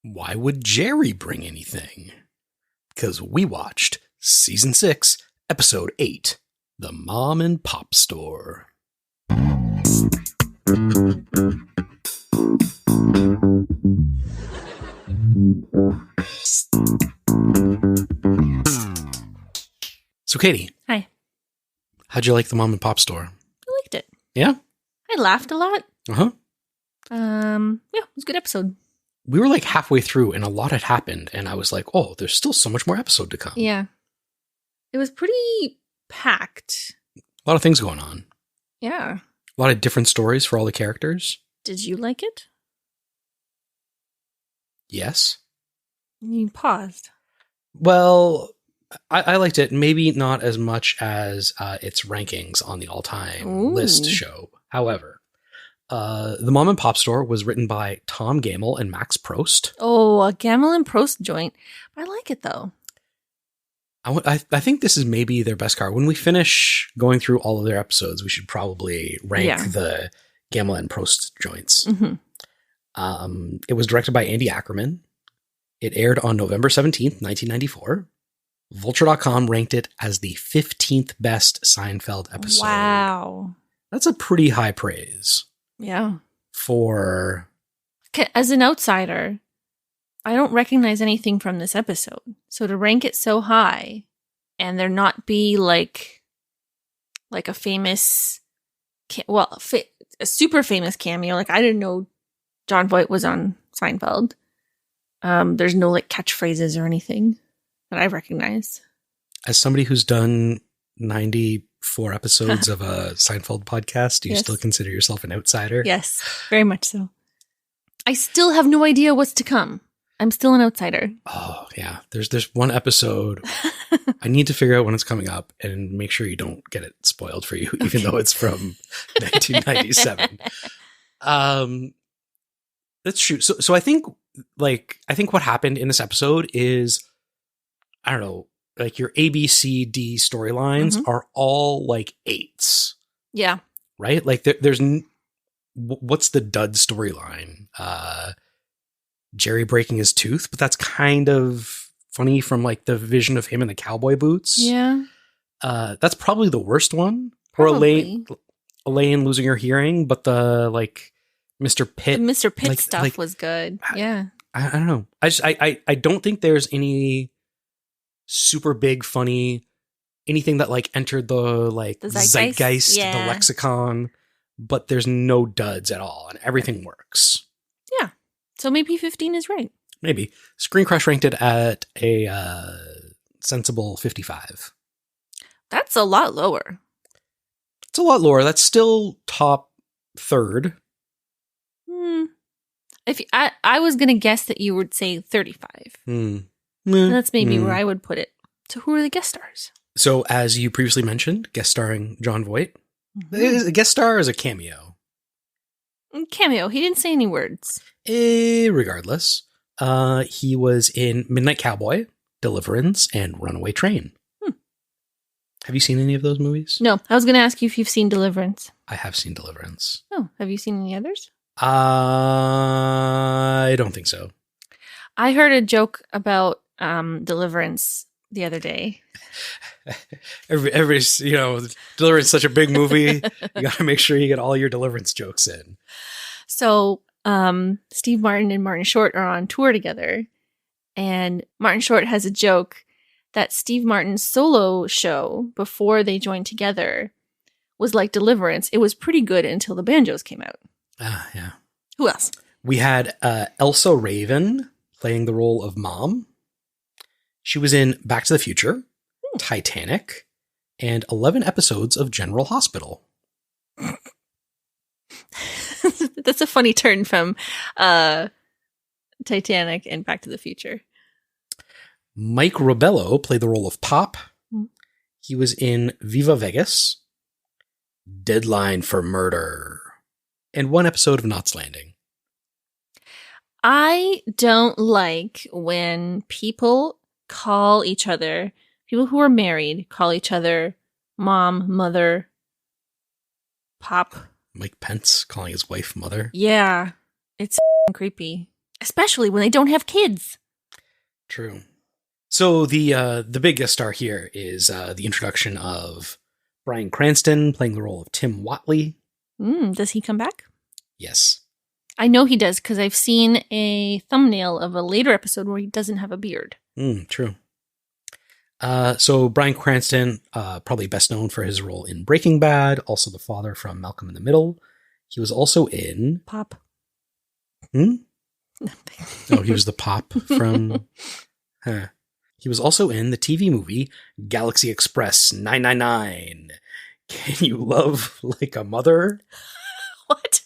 Why would Jerry bring anything? Because we watched Season 6, Episode 8, The Mom and Pop Store. So, Katie. Hi. How'd you like The Mom and Pop Store? I liked it. Yeah? I laughed a lot. Uh-huh. Yeah, it was a good episode. We were like halfway through and a lot had happened. And I was like, oh, there's still so much more episode to come. Yeah. It was pretty packed. A lot of things going on. Yeah. A lot of different stories for all the characters. Did you like it? Yes. You paused. Well, I liked it. Maybe not as much as its rankings on the all-time list show. However, The Mom and Pop Store was written by Tom Gamble and Max Prost. Oh, a Gamble and Prost joint. I like it, though. I think this is maybe their best car. When we finish going through all of their episodes, we should probably rank the Gamble and Prost joints. Mm-hmm. It was directed by Andy Ackerman. It aired on November 17th, 1994. Vulture.com ranked it as the 15th best Seinfeld episode. Wow. That's a pretty high praise. Yeah. For... As an outsider, I don't recognize anything from this episode. So to rank it so high and there not be like a famous, a super famous cameo. Like I didn't know John Voight was on Seinfeld. There's no like catchphrases or anything that I recognize. As somebody who's done 94 episodes of a Seinfeld podcast, do you still consider yourself an outsider? Yes, very much so. I still have no idea what's to come. I'm still an outsider. Oh, yeah. There's one episode. I need to figure out when it's coming up and make sure you don't get it spoiled for you, even though it's from 1997. That's true. So I think what happened in this episode is, I don't know, like your A, B, C, D storylines are all like 8s. Yeah. Right? Like there's what's the dud storyline? Jerry breaking his tooth, but that's kind of funny from like the vision of him in the cowboy boots. Yeah. That's probably the worst one. Probably. Or Elaine losing her hearing, but the like Mr. Pitt. The Mr. Pitt stuff was good. Yeah. I don't know. I don't think there's any super big funny anything that like entered the zeitgeist, the lexicon, but there's no duds at all and everything works. Yeah. So maybe 15 is right. Maybe. Screen Crush ranked it at a sensible 55. That's a lot lower. It's a lot lower. That's still top third. If I was going to guess that you would say 35. That's maybe where I would put it. So who are the guest stars? So as you previously mentioned, guest starring John Voight. Is a guest star or is a cameo? Cameo. He didn't say any words. Regardless, he was in Midnight Cowboy, Deliverance, and Runaway Train. Have you seen any of those movies? No. I was going to ask you if you've seen Deliverance. I have seen Deliverance. Oh, have you seen any others? I don't think so. I heard a joke about Deliverance the other day. Everybody's, Deliverance is such a big movie. You got to make sure you get all your Deliverance jokes in. So, Steve Martin and Martin Short are on tour together. And Martin Short has a joke that Steve Martin's solo show before they joined together was like Deliverance. It was pretty good until the banjos came out. Yeah. Who else? We had Elsa Raven playing the role of Mom. She was in Back to the Future, Titanic, and 11 episodes of General Hospital. That's a funny turn from Titanic and Back to the Future. Mike Robello played the role of Pop. He was in Viva Vegas, Deadline for Murder, and 1 episode of Knots Landing. I don't like when people call each other, people who are married, call each other mom, mother, pop. Mike Pence calling his wife mother. Yeah, it's creepy. Especially when they don't have kids. True. So the big guest star here is the introduction of Bryan Cranston playing the role of Tim Whatley. Does he come back? Yes. I know he does because I've seen a thumbnail of a later episode where he doesn't have a beard. True. So Bryan Cranston, probably best known for his role in Breaking Bad, also the father from Malcolm in the Middle. He was also in... Pop. Nothing. Oh, he was the Pop from... He was also in the TV movie Galaxy Express 999. Can you love like a mother? What?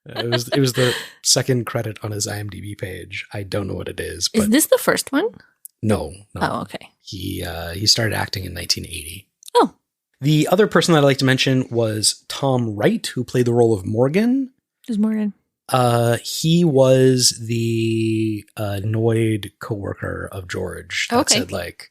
It was the second credit on his IMDb page. I don't know what it is. But is this the first one? No. Oh, okay. He started acting in 1980. Oh. The other person that I'd like to mention was Tom Wright, who played the role of Morgan. Who's Morgan? He was the annoyed coworker of George that said, like,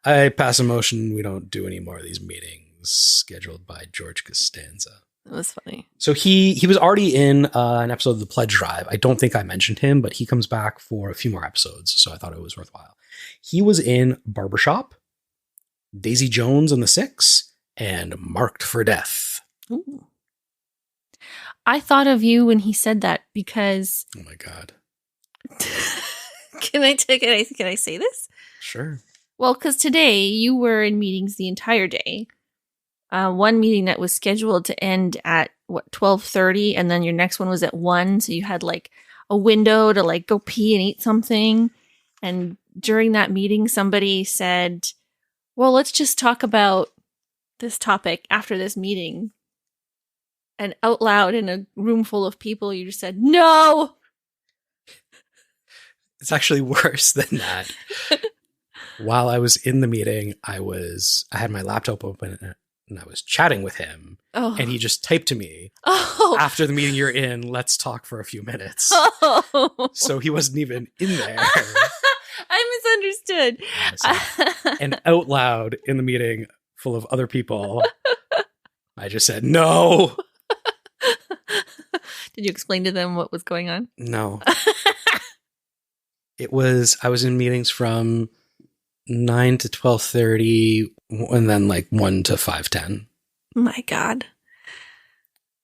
I pass a motion, we don't do any more of these meetings scheduled by George Costanza. That was funny. So he was already in an episode of The Pledge Drive. I don't think I mentioned him, but he comes back for a few more episodes, so I thought it was worthwhile. He was in Barbershop, Daisy Jones and the Six, and Marked for Death. Ooh. I thought of you when he said that because... Oh my God. Can I say this? Sure. Well, because today you were in meetings the entire day. One meeting that was scheduled to end at 12:30, and then your next one was at 1. So you had like a window to like go pee and eat something. And during that meeting, somebody said, "Well, let's just talk about this topic after this meeting." And out loud in a room full of people, you just said, "No!" It's actually worse than that. While I was in the meeting, I had my laptop open and I was chatting with him. Oh. And he just typed to me, after the meeting you're in, let's talk for a few minutes. Oh. So he wasn't even in there. I misunderstood. And out loud in the meeting full of other people, I just said, no. Did you explain to them what was going on? No. I was in meetings from 9 to 12:30 and then like 1 to 5:10. My God.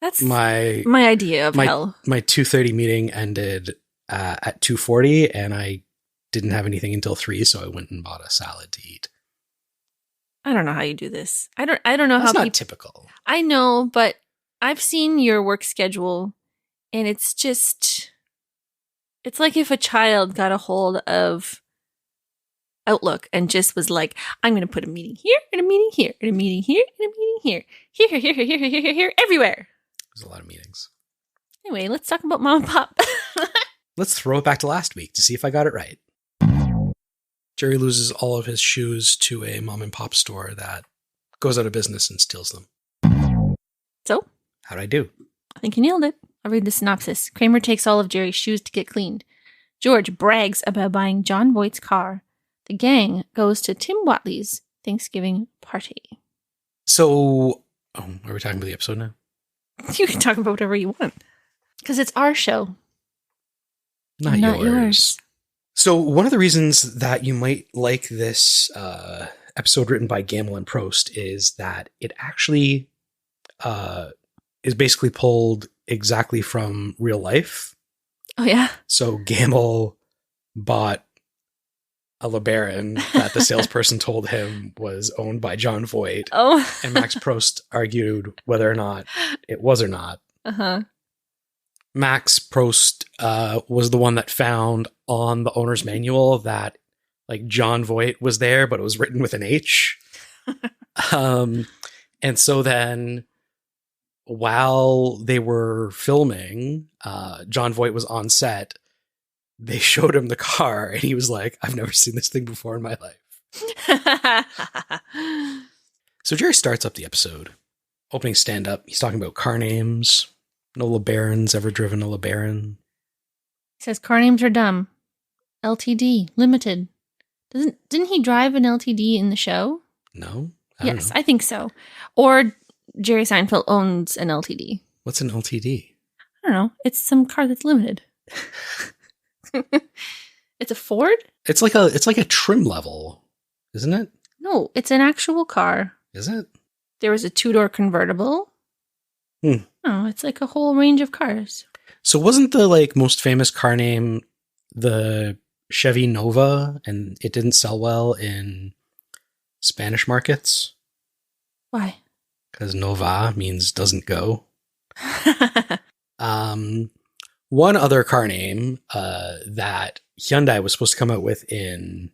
That's my idea of hell. My 2:30 meeting ended at 2:40 and I didn't have anything until 3, so I went and bought a salad to eat. I don't know how you do this. I don't know That's how not typical. I know, but I've seen your work schedule and it's like if a child got a hold of Outlook and just was like, I'm going to put a meeting here and a meeting here and a meeting here and a meeting here. Here, everywhere. There's a lot of meetings. Anyway, let's talk about Mom and Pop. Let's throw it back to last week to see if I got it right. Jerry loses all of his shoes to a mom and pop store that goes out of business and steals them. So? How'd I do? I think you nailed it. I'll read the synopsis. Kramer takes all of Jerry's shoes to get cleaned. George brags about buying John Voight's car. The gang goes to Tim Whatley's Thanksgiving party. So, are we talking about the episode now? You can talk about whatever you want. Because it's our show. Not yours. So, one of the reasons that you might like this episode written by Gamble and Prost is that it actually is basically pulled exactly from real life. Oh, yeah? So, Gamble bought a LeBaron that the salesperson told him was owned by John Voight. Oh. And Max Prost argued whether or not it was or not. Uh-huh. Max Prost was the one that found on the owner's manual that like John Voight was there, but it was written with an H. And so then while they were filming, John Voight was on set. They showed him the car and he was like, I've never seen this thing before in my life. So Jerry starts up the episode. Opening stand-up. He's talking about car names. No LeBaron's ever driven a LeBaron. He says car names are dumb. LTD, limited. Didn't he drive an LTD in the show? No? Yes, I think so. Or Jerry Seinfeld owns an LTD. What's an LTD? I don't know. It's some car that's limited. It's a Ford? It's like a trim level, isn't it? No, it's an actual car. Is it? There was a 2-door convertible. Oh, it's like a whole range of cars. So wasn't the most famous car name the Chevy Nova, and it didn't sell well in Spanish markets? Why? Because Nova means doesn't go. One other car name that Hyundai was supposed to come out with in,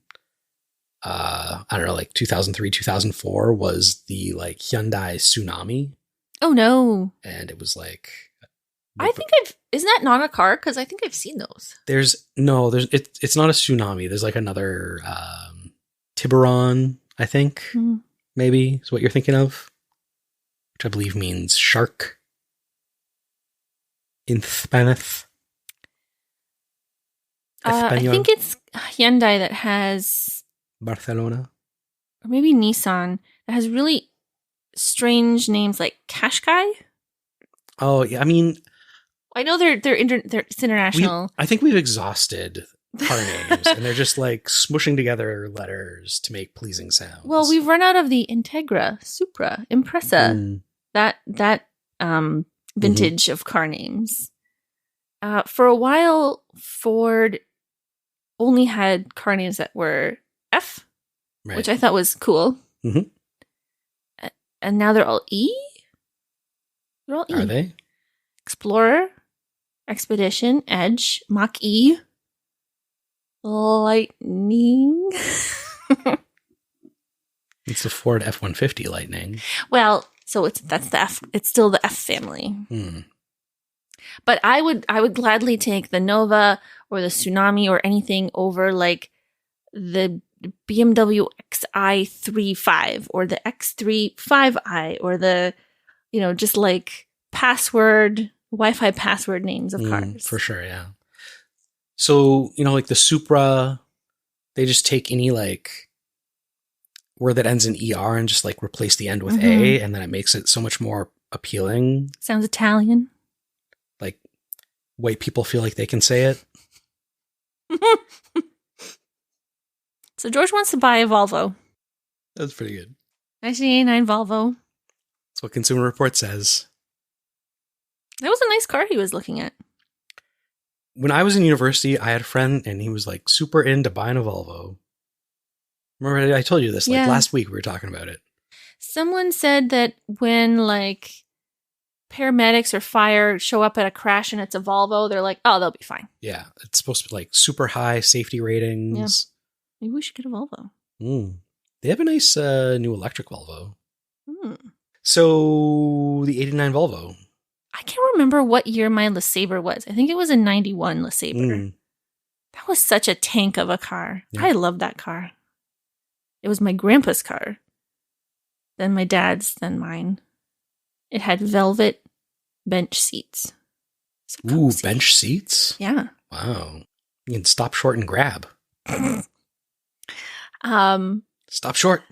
I don't know, 2003, 2004 was the Hyundai Tsunami. Oh, no. And it was isn't that not a car? Because I think I've seen those. It's not a Tsunami. There's another Tiburon, I think, maybe is what you're thinking of, which I believe means shark in Spanish. I think it's Hyundai that has Barcelona, or maybe Nissan that has really strange names like Qashqai. Oh yeah, I mean, I know it's international. I think we've exhausted car names, and they're just smushing together letters to make pleasing sounds. Well, we've run out of the Integra, Supra, Impreza, that vintage of car names. For a while, Ford only had car names that were F, right, which I thought was cool. Mm-hmm. And now they're all E? They're all E. Are they? Explorer, Expedition, Edge, Mach-E, Lightning. It's the Ford F-150 Lightning. Well, so that's the F. It's still the F family. But I would gladly take the Nova or the Tsunami or anything over the BMW Xi35 or the X35i or the, just Wi-Fi password names of cars. For sure, yeah. So, the Supra, they just take any word that ends in ER and just replace the end with A, and then it makes it so much more appealing. Sounds Italian. White people feel like they can say it. So George wants to buy a Volvo. That's pretty good. 1989 Volvo. That's what Consumer Report says. That was a nice car he was looking at. When I was in university, I had a friend and he was super into buying a Volvo. Remember I told you this last week we were talking about it. Someone said that when paramedics or fire show up at a crash and it's a Volvo, they're oh, they'll be fine. Yeah, it's supposed to be super high safety ratings. Yeah. Maybe we should get a Volvo. They have a nice new electric Volvo. So the 89 Volvo. I can't remember what year my LeSabre was. I think it was a 91 LeSabre. That was such a tank of a car. Yeah. I loved that car. It was my grandpa's car. Then my dad's, then mine. It had velvet bench seats. So ooh, bench seats? Yeah. Wow. You can stop short and grab. Stop short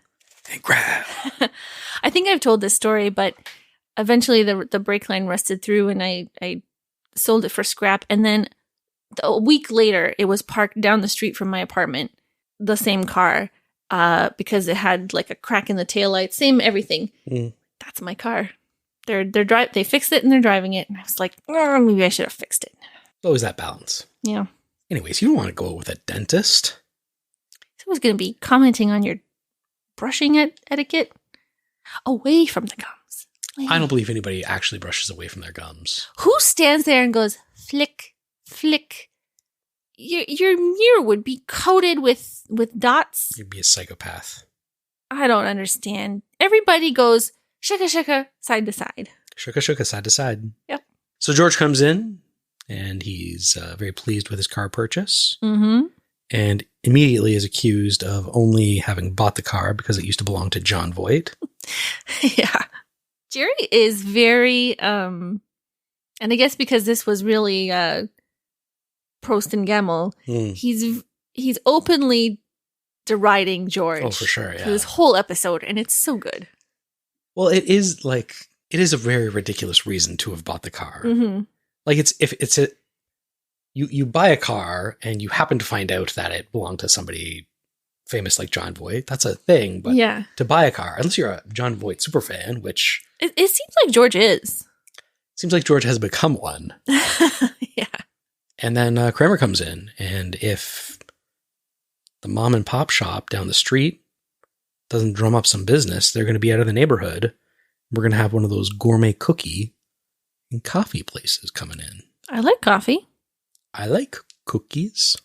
and grab. I think I've told this story, but eventually the brake line rusted through and I sold it for scrap. And then a week later, it was parked down the street from my apartment, the same car, because it had a crack in the taillight, same everything. That's my car. They fixed it and they're driving it. And I was maybe I should have fixed it. Always that balance. Yeah. Anyways, you don't want to go with a dentist. Someone's going to be commenting on your brushing etiquette away from the gums. I don't believe anybody actually brushes away from their gums. Who stands there and goes, flick, flick? Your mirror would be coated with dots. You'd be a psychopath. I don't understand. Everybody goes, shaka, shaka, side to side. Shaka, shaka, side to side. Yep. So George comes in, and he's very pleased with his car purchase. And immediately is accused of only having bought the car because it used to belong to John Voight. Yeah. Jerry is very, and I guess because this was really Prost and Gamble, he's openly deriding George. Oh, for sure, yeah. For this whole episode, and it's so good. Well, it is a very ridiculous reason to have bought the car. It's you buy a car and you happen to find out that it belonged to somebody famous like John Voight. That's a thing. But to buy a car, unless you're a John Voight super fan, which it seems like George is. Seems like George has become one. Yeah. And then Kramer comes in, and if the mom and pop shop down the street doesn't drum up some business, they're going to be out of the neighborhood. We're going to have one of those gourmet cookie and coffee places coming in. I like coffee. I like cookies.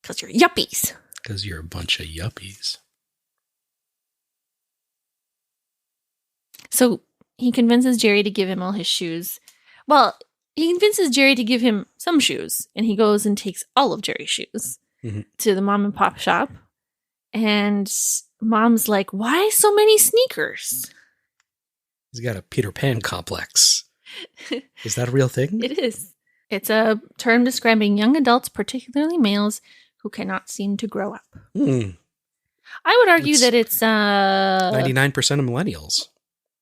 Because you're yuppies. Because you're a bunch of yuppies. So he convinces Jerry to give him all his shoes. Well, he convinces Jerry to give him some shoes, and he goes and takes all of Jerry's shoes to the mom and pop shop. And mom's like, why so many sneakers? He's got a Peter Pan complex. Is that a real thing? It is. It's a term describing young adults, particularly males, who cannot seem to grow up. I would argue that it's 99% of millennials.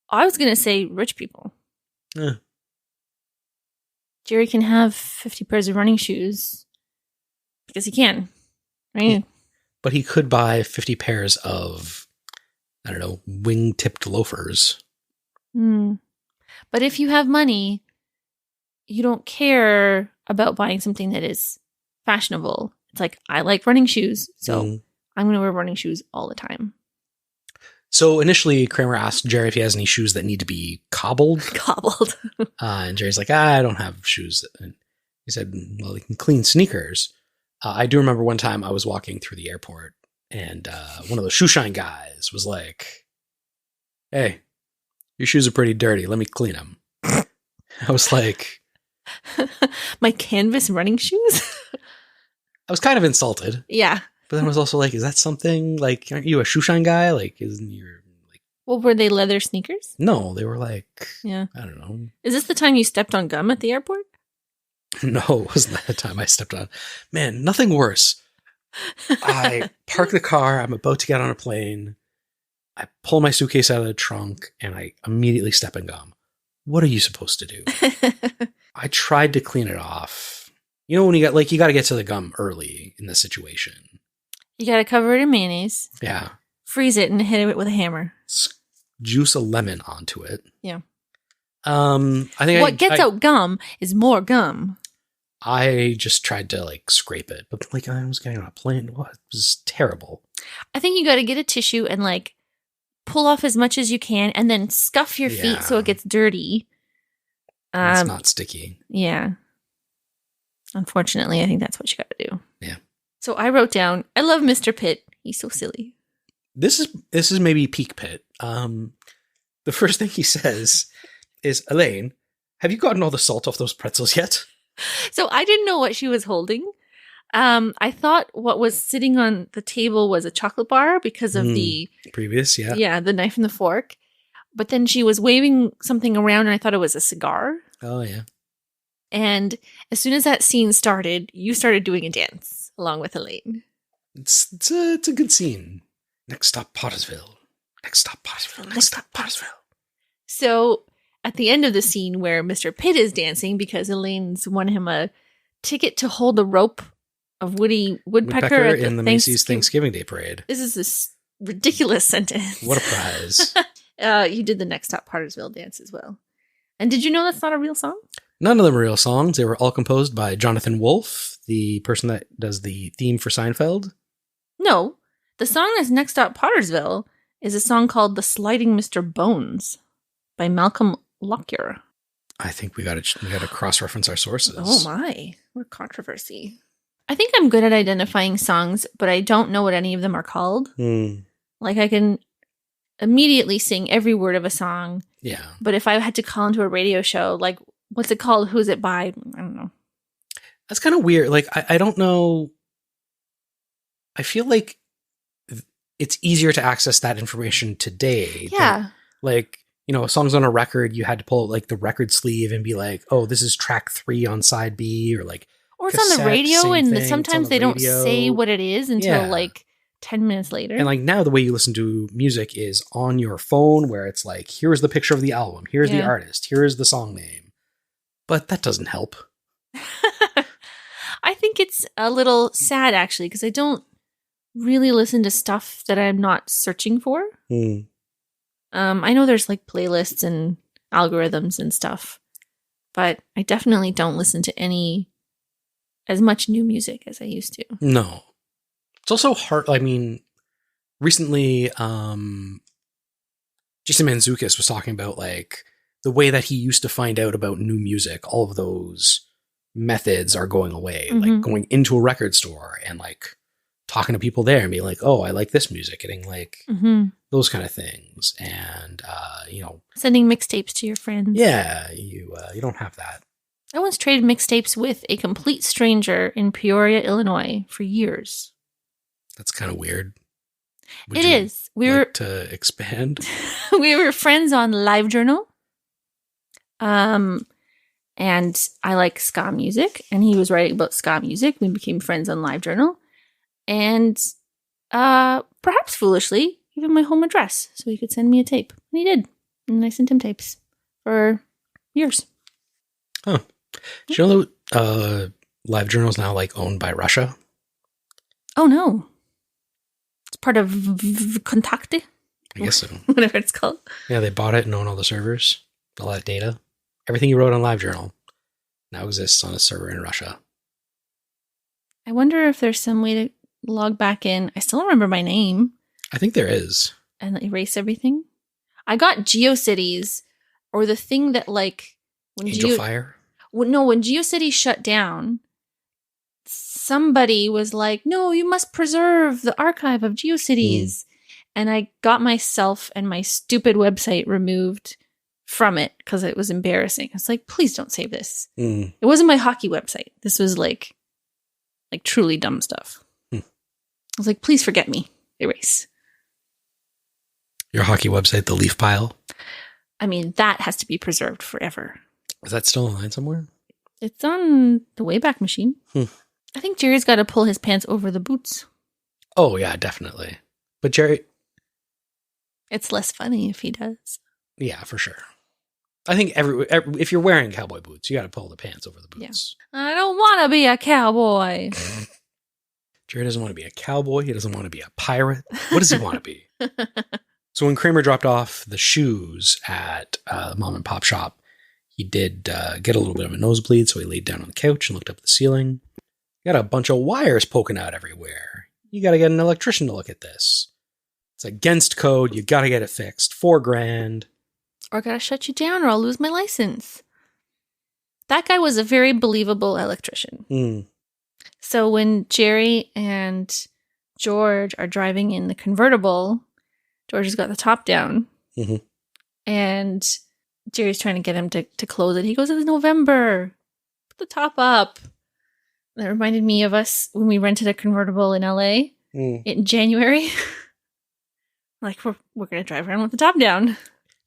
I was going to say rich people. Jerry can have 50 pairs of running shoes because he can, right? But he could buy 50 pairs of, I don't know, wing-tipped loafers. But if you have money, you don't care about buying something that is fashionable. It's like, I like running shoes, so I'm going to wear running shoes all the time. So initially, Kramer asked Jerry if he has any shoes that need to be cobbled. And Jerry's like, I don't have shoes. And he said, well, he can clean sneakers. I do remember one time I was walking through the airport, and one of the shoe shine guys was like, hey, your shoes are pretty dirty. Let me clean them. I was like... My canvas running shoes? I was kind of insulted. Yeah. But then I was also like, is that something, like, aren't you a shoe shine guy? Like, isn't your, like... Well, were they leather sneakers? No, they were like, I don't know. Is this the time you stepped on gum at the airport? No, it wasn't that time I stepped on. Man, nothing worse. I park the car. I'm about to get on a plane. I pull my suitcase out of the trunk and I immediately step in gum. What are you supposed to do? I tried to clean it off. You know, when you got to get to the gum early in this situation. You got to cover it in mayonnaise. Yeah. Freeze it and hit it with a hammer. Juice a lemon onto it. Yeah. I think what gets out gum is more gum. I just tried to like scrape it, but like I was getting on a plane. What? It was terrible. I think you got to get a tissue and like pull off as much as you can and then scuff your feet so it gets dirty. It's not sticky. Yeah. Unfortunately, I think that's what you got to do. Yeah. So I wrote down, I love Mr. Pitt. He's so silly. This is maybe peak Pitt. The first thing he says is, Elaine, have you gotten all the salt off those pretzels yet? So I didn't know what she was holding. I thought what was sitting on the table was a chocolate bar because of the previous, the knife and the fork. But then she was waving something around and I thought it was a cigar. Oh, yeah. And as soon as that scene started, you started doing a dance along with Elaine. It's a good scene. Next stop, Pottersville. Next stop, Pottersville. Next stop, Pottersville. So at the end of the scene where Mr. Pitt is dancing because Elaine's won him a ticket to hold the rope of Woody Woodpecker at in the Macy's Thanksgiving Day Parade. This is this ridiculous sentence. What a prize. You did the Next Stop Pottersville dance as well. And did you know that's not a real song? None of them are real songs. They were all composed by Jonathan Wolfe, the person that does the theme for Seinfeld. No. The song that's Next Stop Pottersville is a song called The Sliding Mr. Bones by Malcolm Lockyer. I think we got to cross-reference our sources. Oh my, what controversy. I think I'm good at identifying songs, but I don't know what any of them are called. Like I can immediately sing every word of a song. Yeah. But if I had to call into a radio show, like, what's it called? Who's it by? I don't know. That's kind of weird. Like, I don't know. I feel like it's easier to access that information today. Yeah. Like, you know, songs on a record, you had to pull like the record sleeve and be like, oh, this is track 3 on side B, or like, or it's on the radio and sometimes they don't say what it is until like 10 minutes later. And like now the way you listen to music is on your phone where it's like, here's the picture of the album. Here's the artist. Here's the song name. But that doesn't help. I think it's a little sad, actually, because I don't really listen to stuff that I'm not searching for. I know there's like playlists and algorithms and stuff, but I definitely don't listen to as much new music as I used to. No. It's also hard. I mean, recently, Jason Mantzoukas was talking about like the way that he used to find out about new music. All of those methods are going away, like going into a record store and like talking to people there and being like, oh, I like this music, getting like those kind of things. And, sending mixtapes to your friends. Yeah, you don't have that. I once traded mixtapes with a complete stranger in Peoria, Illinois for years. That's kind of weird. It is. We were to expand. We were friends on LiveJournal. And I like ska music, and he was writing about ska music. We became friends on LiveJournal. And perhaps foolishly, gave him my home address so he could send me a tape. And he did. And I sent him tapes for years. Huh. Do you know that LiveJournal is now like owned by Russia? Oh, no. It's part of Kontakte? I guess so. Whatever it's called. Yeah, they bought it and own all the servers, all that data. Everything you wrote on LiveJournal now exists on a server in Russia. I wonder if there's some way to log back in. I still remember my name. I think there is. And erase everything. I got GeoCities, or the thing that like... when Angelfire? When GeoCities shut down, somebody was like, no, you must preserve the archive of GeoCities. And I got myself and my stupid website removed from it because it was embarrassing. I was like, please don't save this. It wasn't my hockey website. This was like truly dumb stuff. I was like, please forget me. Erase. Your hockey website, the Leaf Pile? I mean, that has to be preserved forever. Is that still online somewhere? It's on the Wayback Machine. I think Jerry's got to pull his pants over the boots. Oh, yeah, definitely. But Jerry... It's less funny if he does. Yeah, for sure. I think if you're wearing cowboy boots, you got to pull the pants over the boots. Yeah. I don't want to be a cowboy. Jerry doesn't want to be a cowboy. He doesn't want to be a pirate. What does he want to be? So when Kramer dropped off the shoes at the mom and pop shop, he did get a little bit of a nosebleed, so he laid down on the couch and looked up at the ceiling. Got a bunch of wires poking out everywhere. You got to get an electrician to look at this. It's against code. You got to get it fixed. $4,000. Or I got to shut you down or I'll lose my license. That guy was a very believable electrician. So when Jerry and George are driving in the convertible, George has got the top down. And Jerry's trying to get him to close it. He goes, it's November. Put the top up. That reminded me of us when we rented a convertible in LA in January. Like, we're going to drive around with the top down.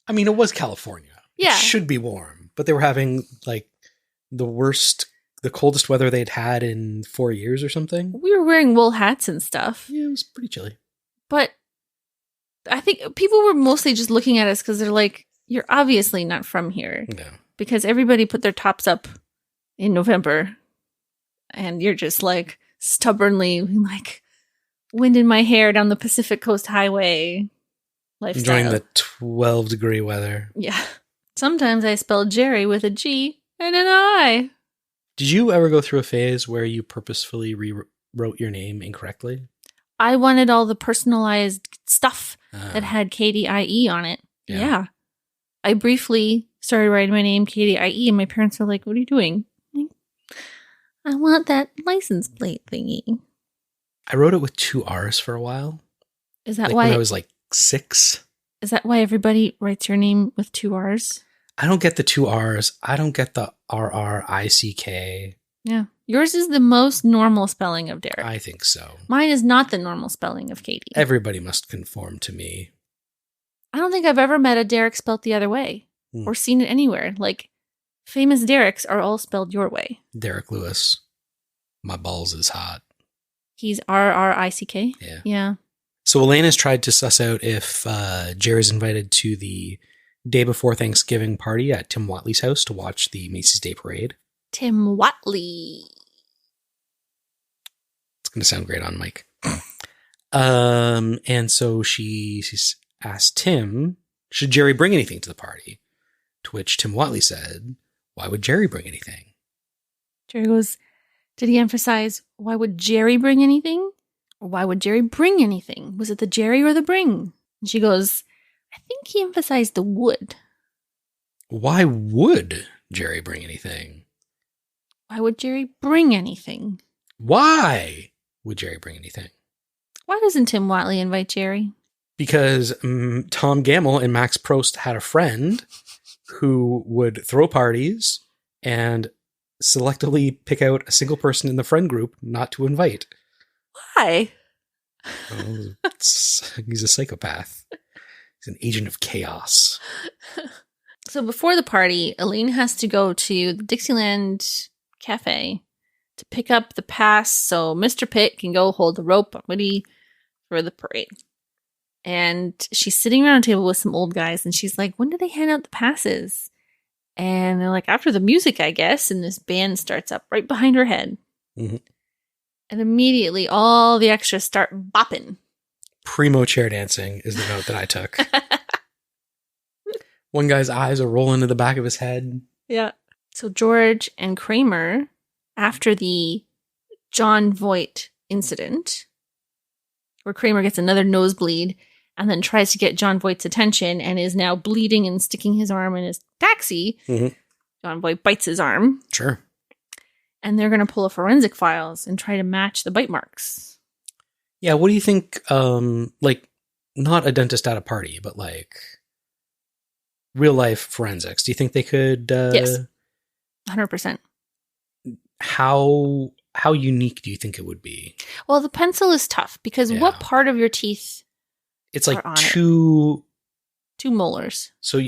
I mean, it was California. Yeah. It should be warm. But they were having, like, the coldest weather they'd had in 4 years or something. We were wearing wool hats and stuff. Yeah, it was pretty chilly. But I think people were mostly just looking at us because they're like, you're obviously not from here. No. Because everybody put their tops up in November. And you're just, like, stubbornly, like, wind in my hair down the Pacific Coast Highway lifestyle. Enjoying the 12-degree weather. Yeah. Sometimes I spell Jerry with a G and an I. Did you ever go through a phase where you purposefully rewrote your name incorrectly? I wanted all the personalized stuff that had KDIE on it. Yeah. I briefly started writing my name KDIE, and my parents were like, what are you doing? Like, I want that license plate thingy. I wrote it with 2 R's for a while. Is that like why? When I was like 6. Is that why everybody writes your name with 2 R's? I don't get the 2 R's. I don't get the RRICK. Yeah. Yours is the most normal spelling of Derek. I think so. Mine is not the normal spelling of Katie. Everybody must conform to me. I don't think I've ever met a Derek spelled the other way or seen it anywhere. Like, famous Dereks are all spelled your way. Derek Lewis. My balls is hot. He's RRICK? Yeah. Yeah. So Elaine has tried to suss out if Jerry's invited to the day before Thanksgiving party at Tim Watley's house to watch the Macy's Day Parade. Tim Watley. going to sound great on mic. And so she asked Tim, should Jerry bring anything to the party? To which Tim Whatley said, why would Jerry bring anything? Jerry goes, did he emphasize, why would Jerry bring anything? Or why would Jerry bring anything? Was it the Jerry or the bring? And she goes, I think he emphasized the would. Why would Jerry bring anything? Why would Jerry bring anything? Why would Jerry bring anything? Why doesn't Tim Whatley invite Jerry? Because Tom Gamble and Max Prost had a friend who would throw parties and selectively pick out a single person in the friend group not to invite. Why? Well, he's a psychopath. He's an agent of chaos. So before the party, Elaine has to go to the Dixieland Cafe to pick up the pass so Mr. Pitt can go hold the rope on Woody for the parade. And she's sitting around a table with some old guys, and she's like, when do they hand out the passes? And they're like, after the music, I guess. And this band starts up right behind her head. Mm-hmm. And immediately all the extras start bopping. Primo chair dancing is the note that I took. One guy's eyes are rolling to the back of his head. Yeah. So George and Kramer, after the John Voight incident, where Kramer gets another nosebleed and then tries to get John Voight's attention and is now bleeding and sticking his arm in his taxi, John Voight bites his arm. Sure. And they're going to pull a forensic files and try to match the bite marks. Yeah, what do you think, like, not a dentist at a party, but like real life forensics? Do you think they could? Yes, 100%. How unique do you think it would be? Well, the pencil is tough because what part of your teeth? It's like two molars. So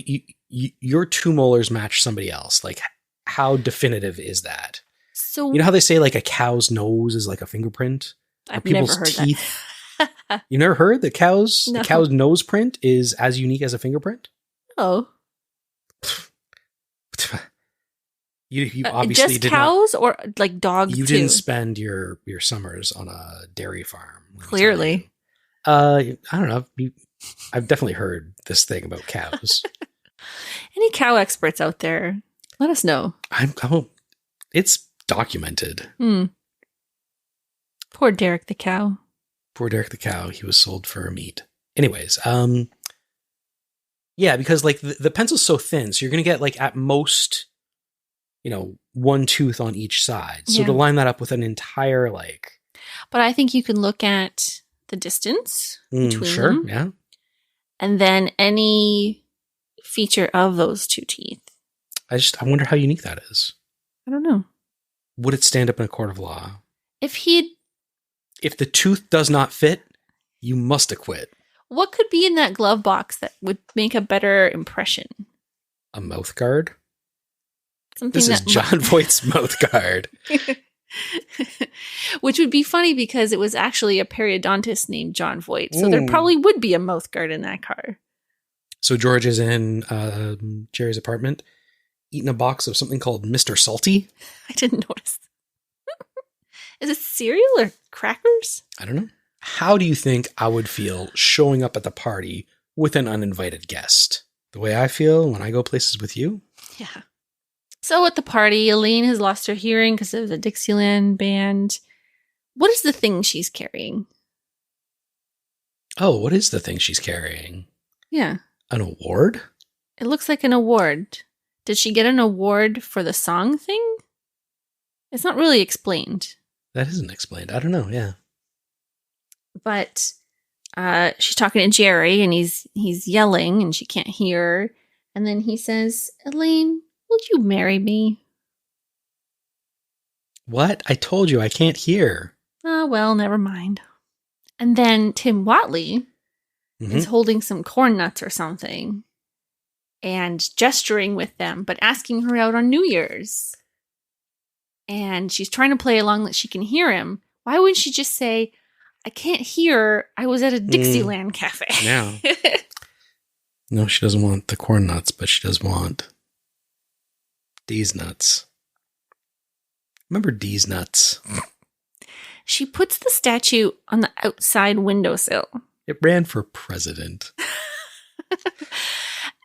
your two molars match somebody else. Like, how definitive is that? So you know how they say like a cow's nose is like a fingerprint? I've never heard that. You never heard that the cow's nose print is as unique as a fingerprint? Oh. You obviously just did cows or like dogs you too? didn't spend your summers on a dairy farm. Clearly. I don't know. I've definitely heard this thing about cows. Any cow experts out there, let us know. It's documented. Poor Derek the cow. Poor Derek the cow. He was sold for meat. Anyways, yeah, because like the pencil's so thin, so you're going to get like at most, one tooth on each side. So to line that up with an entire like. But I think you can look at the distance between them. Yeah. And then any feature of those two teeth. I wonder how unique that is. I don't know. Would it stand up in a court of law? If the tooth does not fit, you must acquit. What could be in that glove box that would make a better impression? A mouth guard? Something this is John Voight's mouth guard. Which would be funny because it was actually a periodontist named John Voight. So there probably would be a mouth guard in that car. So George is in Jerry's apartment eating a box of something called Mr. Salty. I didn't notice. Is it cereal or crackers? I don't know. How do you think I would feel showing up at the party with an uninvited guest? The way I feel when I go places with you? Yeah. So at the party, Elaine has lost her hearing because of the Dixieland band. What is the thing she's carrying? Oh, what is the thing she's carrying? Yeah. An award? It looks like an award. Did she get an award for the song thing? It's not really explained. That isn't explained. I don't know, yeah. But she's talking to Jerry, and he's yelling, and she can't hear. And then he says, Elaine, will you marry me? What? I told you I can't hear. Oh, well, never mind. And then Tim Whatley is holding some corn nuts or something and gesturing with them, but asking her out on New Year's. And she's trying to play along that she can hear him. Why wouldn't she just say, I can't hear, I was at a Dixieland cafe? Yeah. No, she doesn't want the corn nuts, but she does want D's nuts. Remember D's nuts? She puts the statue on the outside windowsill. It ran for president.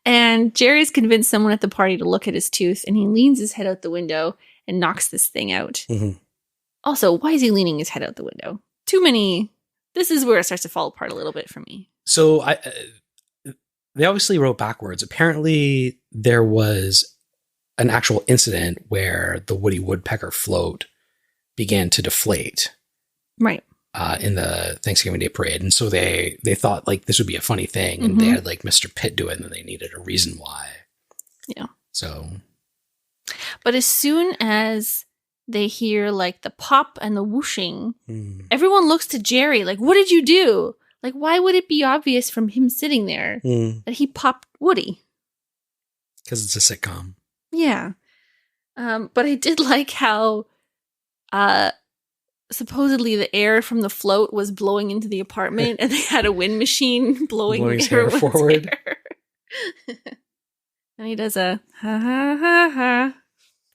And Jerry's convinced someone at the party to look at his tooth, and he leans his head out the window and knocks this thing out. Mm-hmm. Also, why is he leaning his head out the window? Too many. This is where it starts to fall apart a little bit for me. So they obviously wrote backwards. Apparently, there was an actual incident where the Woody Woodpecker float began to deflate. Right. In the Thanksgiving Day parade. And so they thought like this would be a funny thing. And they had like Mr. Pitt do it, and then they needed a reason why. Yeah. So. But as soon as they hear like the pop and the whooshing, everyone looks to Jerry like, what did you do? Like, why would it be obvious from him sitting there that he popped Woody? Because it's a sitcom. Yeah. But I did like how supposedly the air from the float was blowing into the apartment and they had a wind machine blowing his hair forward. Hair. And he does a ha ha ha ha.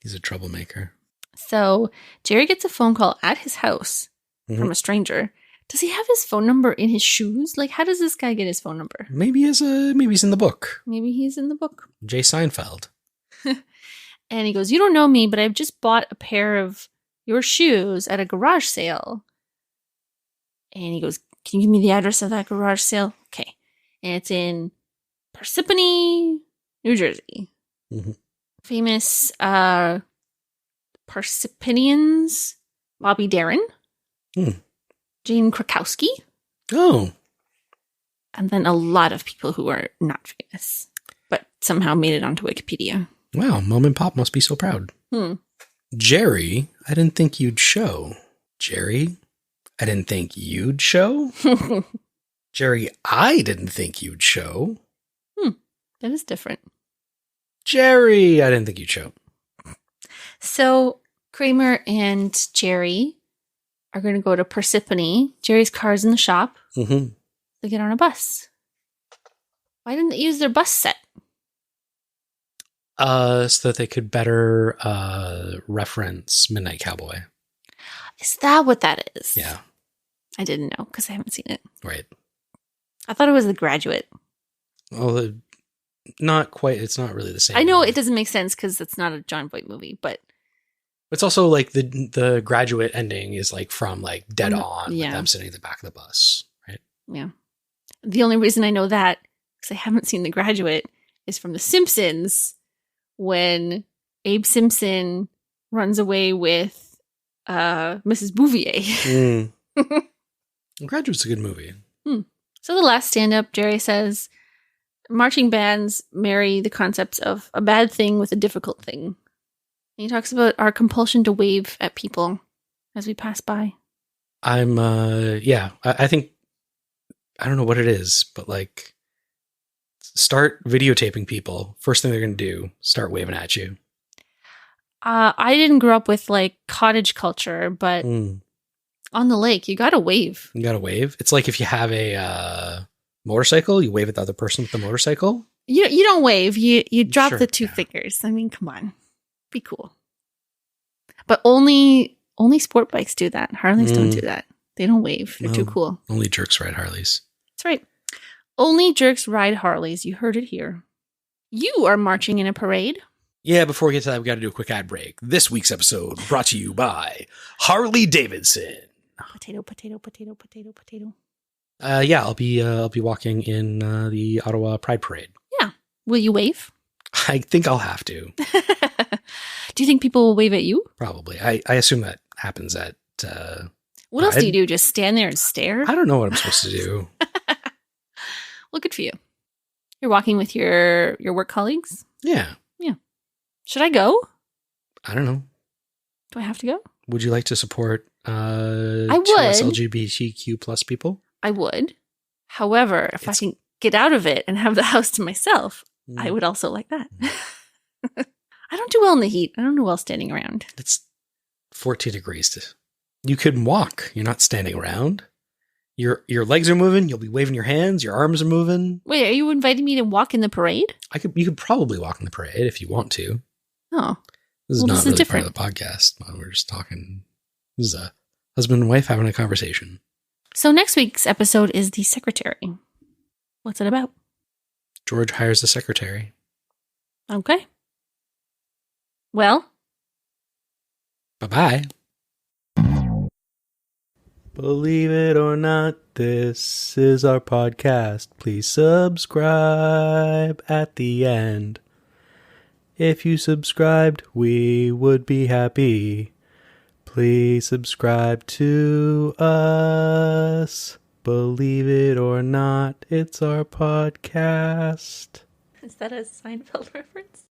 He's a troublemaker. So Jerry gets a phone call at his house from a stranger. Does he have his phone number in his shoes? Like, how does this guy get his phone number? Maybe he's in the book. Maybe he's in the book. Jay Seinfeld. And he goes, you don't know me, but I've just bought a pair of your shoes at a garage sale. And he goes, can you give me the address of that garage sale? Okay. And it's in Parsippany, New Jersey. Mm-hmm. Famous Parsippanians, Bobby Darin, Jane Krakowski. Oh. And then a lot of people who are not famous, but somehow made it onto Wikipedia. Wow, Mom and Pop must be so proud. Jerry, I didn't think you'd show. Jerry, I didn't think you'd show. Jerry, I didn't think you'd show. That is different. Jerry, I didn't think you'd show. So Kramer and Jerry are going to go to Parsippany. Jerry's car's in the shop. Mm-hmm. They get on a bus. Why didn't they use their bus set? So that they could better reference Midnight Cowboy. Is that what that is? Yeah. I didn't know because I haven't seen it. Right. I thought it was The Graduate. Well, not quite. It's not really the same. I know it doesn't make sense because it's not a John Voight movie, but it's also like the Graduate ending is like from like Dead On with them sitting at the back of the bus, right? Yeah. The only reason I know that because I haven't seen The Graduate is from The Simpsons when Abe Simpson runs away with Mrs. Bouvier. Graduate's a good movie. So the last stand-up, Jerry says, marching bands marry the concepts of a bad thing with a difficult thing. And he talks about our compulsion to wave at people as we pass by. I think, I don't know what it is, but like, start videotaping people. First thing they're going to do, start waving at you. I didn't grow up with like cottage culture, but on the lake, you got to wave. You got to wave. It's like if you have a motorcycle, you wave at the other person with the motorcycle. You don't wave. You drop the two fingers. I mean, come on. Be cool. But only sport bikes do that. Harleys don't do that. They don't wave. They're too cool. Only jerks ride Harleys. That's right. Only jerks ride Harleys. You heard it here. You are marching in a parade. Yeah, before we get to that, we got to do a quick ad break. This week's episode brought to you by Harley Davidson. Potato, potato, potato, potato, potato. Yeah, I'll be walking in the Ottawa Pride Parade. Yeah. Will you wave? I think I'll have to. Do you think people will wave at you? Probably. I assume that happens at What else do you do? Just stand there and stare? I don't know what I'm supposed to do. Well, good for you. You're walking with your work colleagues? Yeah. Yeah. Should I go? I don't know. Do I have to go? Would you like to support I would. LGBTQ plus people? I would. However, if I can get out of it and have the house to myself, I would also like that. I don't do well in the heat. I don't do well standing around. It's 14 degrees. You can walk. You're not standing around. Your legs are moving. You'll be waving your hands. Your arms are moving. Wait, are you inviting me to walk in the parade? You could probably walk in the parade if you want to. Oh. This is not really part of the podcast. We're just talking. This is a Husband and wife having a conversation. So next week's episode is The Secretary. What's it about? George hires a secretary. Okay. Well. Bye-bye. Believe it or not, this is our podcast. Please subscribe at the end. If you subscribed, we would be happy. Please subscribe to us. Believe it or not, it's our podcast. Is that a Seinfeld reference?